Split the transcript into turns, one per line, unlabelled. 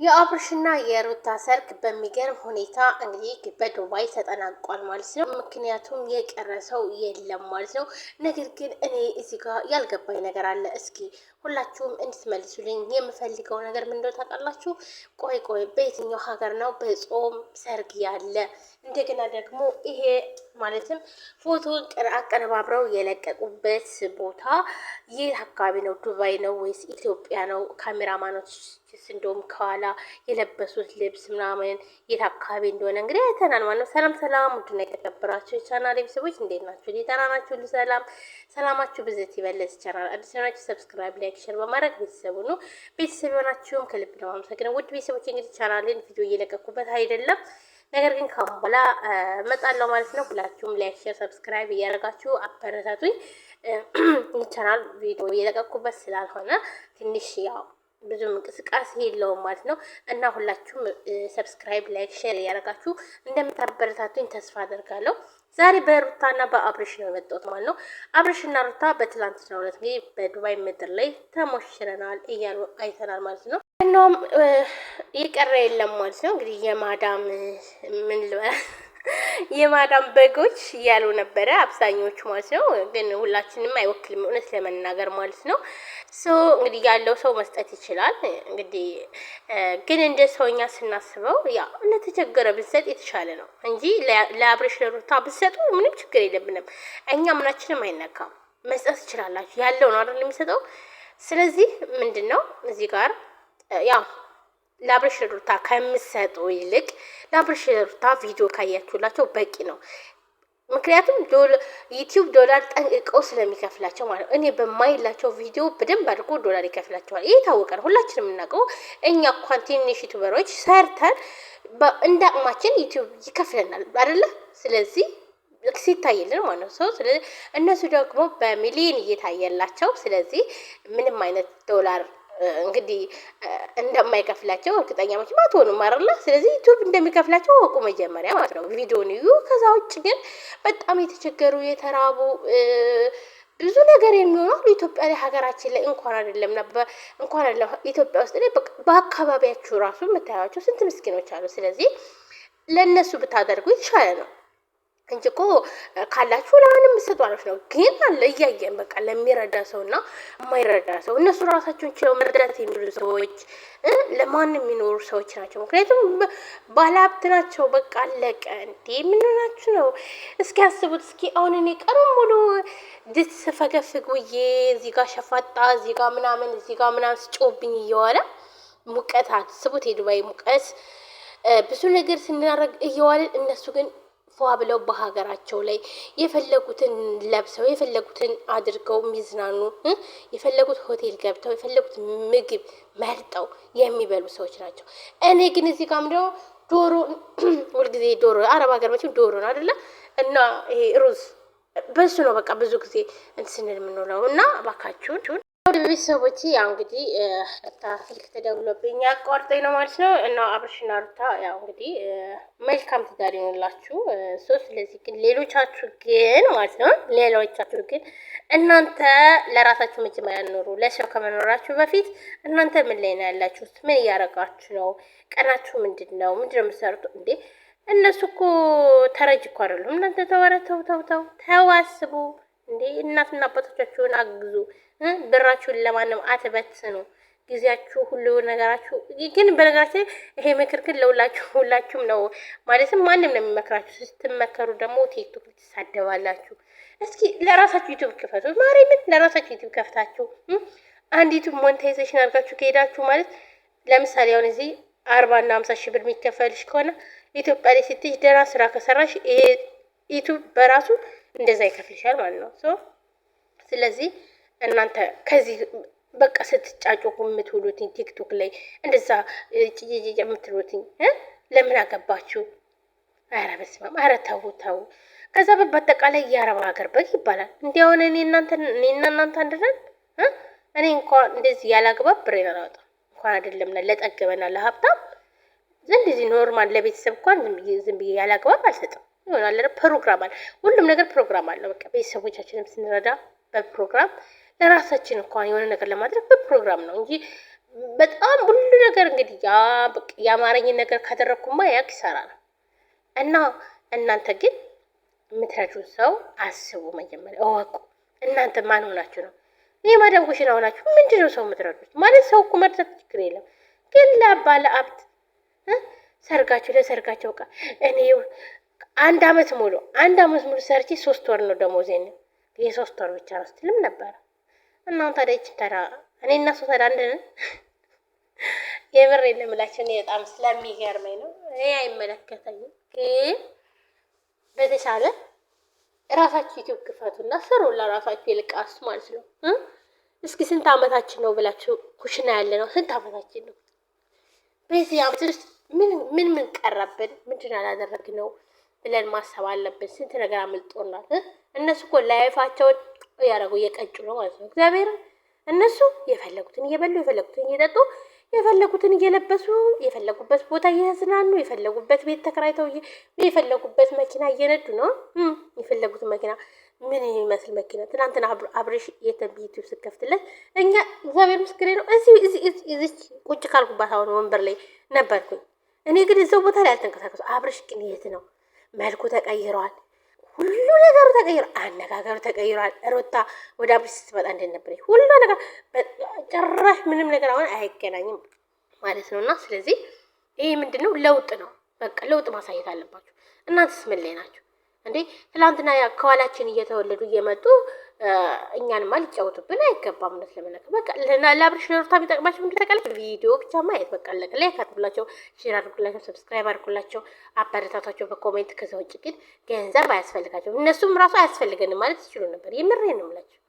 የአብርሽና የሩታ ሰርግ በሚገርም ሁኔታ እንግዲህ በዱባይ ተጠናቋል ማለት ነው። ምክንያቱም የቀረ ሰው የለም ማለት ነው። ነገር ግን እኔ እዚህ ጋር ያልገባኝ ነገር አለ። እስኪ ሁላችሁም እንድትመልሱልኝ የምፈልገው ነገር ምን እንደሆነ ታውቃላችሁ? ቆይ በየትኛው ሀገር ነው በጾም ሰርግ ያለ? እንደገና ደግሞ ይሄ ማለትም ፎቶ አቀነባብረው የለቀቁበት ቦታ ይህ አካባቢ ነው? ዱባይ ነው ወይስ ኢትዮጵያ ነው? ካሜራማኖች እንደውም ከኋላ የለበሱት ልብስ ምናምን የት አካባቢ እንደሆነ እንግዲህ አይተናል ማለት ነው። ሰላም ውድና የተከበራችሁ የቻናል ቤተሰቦች እንዴት ናችሁ? ደህና ናችሁ? ሰላማችሁ ብዘት ይበለስ። ቻናል አዲስ ናችሁ ሰብስክራይብ፣ ላይክ፣ ሼር በማድረግ ቤተሰቡ ነው። ቤተሰብ የሆናችሁም ከልብ ነው አመሰግናለሁ። ውድ ቤተሰቦች እንግዲህ ቻናሌን ቪዲዮ እየለቀኩበት አይደለም፣ ነገር ግን ካሁን በኋላ እመጣለሁ ማለት ነው። ሁላችሁም ላይክ፣ ሼር፣ ሰብስክራይብ እያደረጋችሁ አበረታቱኝ። ቻናል ቪዲዮ እየለቀኩበት ስላልሆነ ትንሽ ያው ብዙም እንቅስቃሴ የለውም ማለት ነው። እና ሁላችሁም ሰብስክራይብ፣ ላይክ፣ ሼር እያደረጋችሁ እንደምታበረታቱኝ ተስፋ አደርጋለሁ። ዛሬ በሩታና በአብርሽ ነው የመጣሁት ማለት ነው። አብርሽና ሩታ በትላንትናው ዕለት እንግዲህ በዱባይ ምድር ላይ ተሞሽረናል እያሉ አይተናል ማለት ነው። እናም የቀረ የለም ማለት ነው። እንግዲህ የማዳም ምን ልበል የማዳም በጎች እያሉ ነበረ አብዛኞቹ ማለት ነው። ግን ሁላችንም አይወክልም እውነት ለመናገር ማለት ነው። እንግዲህ ያለው ሰው መስጠት ይችላል። እንግዲህ ግን እንደ ሰውኛ ስናስበው ያ ለተቸገረ ብትሰጥ የተሻለ ነው እንጂ ለአብርሽ ለሩታ ብትሰጡ ምንም ችግር የለብንም። እኛ ምናችንም አይነካም። መስጠት ትችላላችሁ። ያለው ነው አይደል የሚሰጠው። ስለዚህ ምንድን ነው እዚህ ጋር ያው ለአብርሽ ሩታ ከምሰጡ ይልቅ ለአብርሽ ሩታ ቪዲዮ ካያችሁላቸው በቂ ነው። ምክንያቱም ዩቲዩብ ዶላር ጠንቅቀው ስለሚከፍላቸው ማለት ነው። እኔ በማይላቸው ቪዲዮ በደንብ አድርጎ ዶላር ይከፍላቸዋል። ይህ የታወቀ ነው፣ ሁላችንም የምናውቀው። እኛ እንኳን ትንሽ ዩቱበሮች ሰርተን እንደ አቅማችን ዩቲዩብ ይከፍለናል አይደለ? ስለዚህ ሲታይልን ማለት ነው ሰው። ስለዚህ እነሱ ደግሞ በሚሊዮን እየታየላቸው፣ ስለዚህ ምንም አይነት ዶላር እንግዲህ እንደማይከፍላቸው እርግጠኛ መቼም አትሆኑም አይደለ? ስለዚህ ዩቲዩብ እንደሚከፍላቸው ወቁ መጀመሪያ ማለት ነው። ቪዲዮን እዩ። ከዛ ውጭ ግን በጣም የተቸገሩ የተራቡ ብዙ ነገር የሚሆነው ኢትዮጵያ ላይ ሀገራችን ላይ እንኳን አይደለም ኢትዮጵያ ውስጥ ላይ በአካባቢያችሁ ራሱ የምታያቸው ስንት ምስኪኖች አሉ። ስለዚህ ለእነሱ ብታደርጉ የተሻለ ነው እንጂ እኮ ካላችሁ ለማንም የምትሰጡ አሪፍ ነው። ግን አለ እያየን በቃ ለሚረዳ ሰው እና የማይረዳ ሰው እነሱ ራሳቸውን ችለው መርዳት የሚሉ ሰዎች ለማንም የሚኖሩ ሰዎች ናቸው። ምክንያቱም ባለሀብት ናቸው። በቃ አለቀ። እንዴ የምንሆናችሁ ነው? እስኪ ያስቡት። እስኪ አሁን እኔ ቀኑን ሙሉ ድስት ስፈገፍግ ውዬ እዚህ ጋር ሸፋጣ እዚህ ጋር ምናምን ስጮብኝ እየዋለ ሙቀት አስቡት። የዱባይ ሙቀት ብዙ ነገር ስናደርግ እየዋልን እነሱ ግን ፏ ብለው በሀገራቸው ላይ የፈለጉትን ለብሰው የፈለጉትን አድርገው የሚዝናኑ የፈለጉት ሆቴል ገብተው የፈለጉት ምግብ መርጠው የሚበሉ ሰዎች ናቸው። እኔ ግን እዚህ ጋር ምንድነው ዶሮ ሁልጊዜ ዶሮ አረብ ሀገር መቼም ዶሮ ነው አይደለ? እና ይሄ ሩዝ በሱ ነው በቃ ብዙ ጊዜ ስንል የምንውለው እና እባካችሁን ወደ ቤተሰቦቼ ያው እንግዲህ ስልክ ተደውሎብኝ አቋርጠኝ ነው ማለት ነው። እና አብርሽና ሩታ ያው እንግዲህ መልካም ትዳር ይሆንላችሁ። ስለዚህ ግን ሌሎቻችሁ ግን እናንተ ለራሳችሁ መጀመሪያ ኑሩ። ለሰው ከመኖራችሁ በፊት እናንተ ምን ላይ ነው ያላችሁት? ምን እያደረጋችሁ ነው? ቀናችሁ ምንድን ነው የምትሰሩት? እንዴ እነሱ እኮ ተረጅ እኮ አይደሉም። እናንተ ተው አስቡ። እንዴ እናትና አባቶቻችሁን አግዙ። ብራችሁን ለማንም አትበትኑ። ጊዜያችሁ ሁሉ ነገራችሁ። ግን በነገራችን ይሄ ምክር ግን ሁላችሁም ነው ማለትም ማንም ነው የሚመክራችሁ። ስትመከሩ ደግሞ ቲክቶክ ትሳደባላችሁ። እስኪ ለራሳችሁ ዩቲዩብ ክፈቱ። ማርያምን ለራሳችሁ ዩቲዩብ ከፍታችሁ አንድ ዩቲዩብ ሞኔታይዜሽን አድርጋችሁ ከሄዳችሁ ማለት ለምሳሌ አሁን እዚህ 40 እና 50 ሺህ ብር የሚከፈልሽ ከሆነ ኢትዮጵያ ላይ ስትሄጂ ደህና ስራ ከሰራሽ ይሄ ዩቲዩብ በራሱ እንደዛ ይከፍልሻል ማለት ነው። ስለዚህ እናንተ ከዚህ በቃ ስትጫጩ የምትውሉትኝ ቲክቶክ ላይ እንደዛ ጭጭጭ የምትሉትኝ ለምን አገባችሁ? ኧረ በስመ አብ! ኧረ ተው። ከዛ በአጠቃላይ የአረብ ሀገር በግ ይባላል። እንዲያውን እኔና እናንተ አንድነን። እኔ እንኳን እንደዚህ ያላግባብ ብሬን አላወጣም እንኳን አይደለም ለጠገበና ለሀብታም እንደዚህ ኖርማል ለቤተሰብ እንኳን ዝም ብዬ ያላግባብ አልሰጥም። ይሆናል ፕሮግራም አለ። ሁሉም ነገር ፕሮግራም አለው። በቃ ቤተሰቦቻችንም ስንረዳ በፕሮግራም ለራሳችን እንኳን የሆነ ነገር ለማድረግ በፕሮግራም ነው እንጂ በጣም ሁሉ ነገር እንግዲህ የአማረኝን ነገር ካደረግኩማ ያ ኪሳራ ነው። እና እናንተ ግን የምትረዱት ሰው አስቡ፣ መጀመሪያ እወቁ። እናንተ ማን ሆናችሁ ነው? ይህ ማዳም ኩሽና ሆናችሁ ምንድን ነው ሰው የምትረዱት? ማለት ሰው እኮ መርዳት ችግር የለም፣ ግን ለባለ ሀብት ሰርጋቸው ለሰርጋቸው ቃ እኔ አንድ አመት ሙሉ ሰርቼ 3 ወር ነው ደሞዜ ነው የ3 ወር ብቻ ነው ስትልም ነበረ። እናንተ ታዲያ እኔ እና እሱ ታዲያ አንድ ነን። የምሬን ነው የምላቸው። እኔ በጣም ስለሚገርመኝ ነው። እኔ አይመለከተኝም፣ ግን በተሻለ ራሳችሁ ዩቲዩብ ክፈቱና ስሩ ለራሳችሁ ይልቃስ ማለት ነው። እስኪ ስንት አመታችን ነው ብላችሁ ኩሽና ያለ ነው ስንት አመታችን ነው? በዚህ አመት ውስጥ ምን ቀረብን? ምንድን አላደረግነው ብለን ማሰብ አለብን። ስንት ነገር አምልጦናል። እነሱ እኮ ላይፋቸውን ያደረጉ እየቀጩ ነው ማለት ነው። እግዚአብሔር እነሱ የፈለጉትን እየበሉ የፈለጉትን እየጠጡ የፈለጉትን እየለበሱ የፈለጉበት ቦታ እየተዝናኑ የፈለጉበት ቤት ተከራይተው የፈለጉበት መኪና እየነዱ ነው። የፈለጉትን መኪና ምን የሚመስል መኪና! ትናንትና አብሬሽ ዩቲዩብ ስከፍትለት እኛ እግዚአብሔር ምስክሬ ነው እዚች ቁጭ ካልኩባት አሁን ወንበር ላይ ነበርኩኝ። እኔ ግን እዛው ቦታ ላይ አልተንቀሳቀሱ። አብሬሽ ግን የት ነው? መልኩ ተቀይረዋል። ሁሉ ነገሩ ተቀይሯል። አነጋገሩ ተቀይሯል። ሩታ ወደ አብሬሽ ስትመጣ እንዴት ነበረች? ሁሉ ነገር ጭራሽ ምንም ነገር አሁን አይገናኝም ማለት ነው። እና ስለዚህ ይሄ ምንድነው? ለውጥ ነው። በቃ ለውጥ ማሳየት አለባችሁ። እናንተስ ምን ላይ ናችሁ እንዴ? ትላንትና ከኋላችን እየተወለዱ እየመጡ እኛንማ ሊጫወቱብን አይገባም። እውነት ለመናገር በቃ ለአብሬሽ ለሩታ ቢጠቅማቸው ምንድን ተቀለች ቪዲዮ ብቻ ማየት በቃ ለቀ ላይክ አድርጉላቸው፣ ሼር አድርጉላቸው፣ ሰብስክራይብ አድርጉላቸው፣ አበረታታቸው በኮሜንት። ከዛ ውጭ ግን ገንዘብ አያስፈልጋቸው። እነሱም ራሱ አያስፈልገንም ማለት ይችሉ ነበር። የምሬን ነው የምላቸው።